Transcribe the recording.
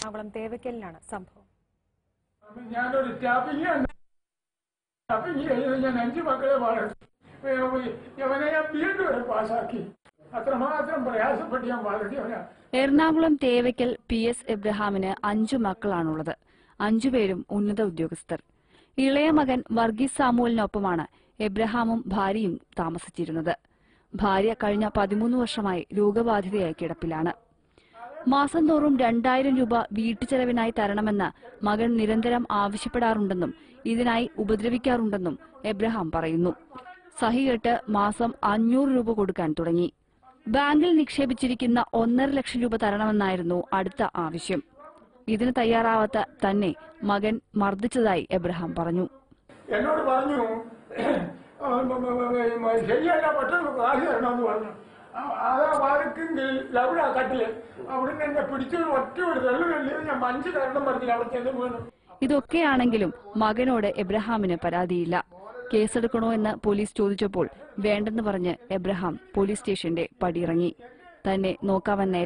എറണാകുളം തേവയ്ക്കലിലാണ് സംഭവം. ഞാനൊരു ടാപ്പിംഗ് ഞാൻ 5 മക്കളെ വളർത്തി. അവനെ ഞാൻ വീണ്ടും വരെ പാസ്സാക്കി. അത്രമാത്രം പ്രയാസപ്പെട്ട് ഞാൻ വളർത്തിയവനാ. എറണാകുളം തേവയ്ക്കൽ PS എബ്രഹാമിന് 5 മക്കളാണുള്ളത്. 5 പേരും ഉന്നത ഉദ്യോഗസ്ഥർ. ഇളയ മകൻ വർഗീസ് സാമുവലിനൊപ്പമാണ് എബ്രഹാമും ഭാര്യയും താമസിച്ചിരുന്നത്. ഭാര്യ കഴിഞ്ഞ 13 വർഷമായി രോഗബാധിതയായി കിടപ്പിലാണ്. മാസം തോറും 2000 രൂപ വീട്ടുചെലവിനായി തരണമെന്ന് മകൻ നിരന്തരം ആവശ്യപ്പെടാറുണ്ടെന്നും ഇതിനായി ഉപദ്രവിക്കാറുണ്ടെന്നും എബ്രഹാം പറയുന്നു. സഹികെട്ട് മാസം 500 രൂപ കൊടുക്കാൻ തുടങ്ങി. ബാങ്കിൽ നിക്ഷേപിച്ചിരിക്കുന്ന 1.5 ലക്ഷം രൂപ തരണമെന്നായിരുന്നു അടുത്ത ആവശ്യം. ഇതിന് തയ്യാറാവാത്ത തന്നെ മകൻ മർദ്ദിച്ചതായി എബ്രഹാം പറഞ്ഞു. എന്നോട് പറഞ്ഞു ശരിയല്ല, പെട്ടെന്ന് കാശ് തരണമെന്ന് പറഞ്ഞു. അതാ വാർക്കെങ്കിൽ ലൗഡാ കട്ടില് അവിടുന്ന് എന്നെ പിടിച്ചൊരു ഒറ്റ ഒരു തെളിവില്ല. ഞാൻ 5 തരണം പറഞ്ഞില്ല, അവിടെ ചെന്ന് വീണു. ഇതൊക്കെയാണെങ്കിലും മകനോട് എബ്രഹാമിന് പരാതിയില്ല. കേസെടുക്കണോ എന്ന് പോലീസ് ചോദിച്ചപ്പോൾ വേണ്ടെന്ന് പറഞ്ഞ് എബ്രഹാം പോലീസ് സ്റ്റേഷന്റെ പടിയിറങ്ങി. തന്നെ നോക്കാമെന്ന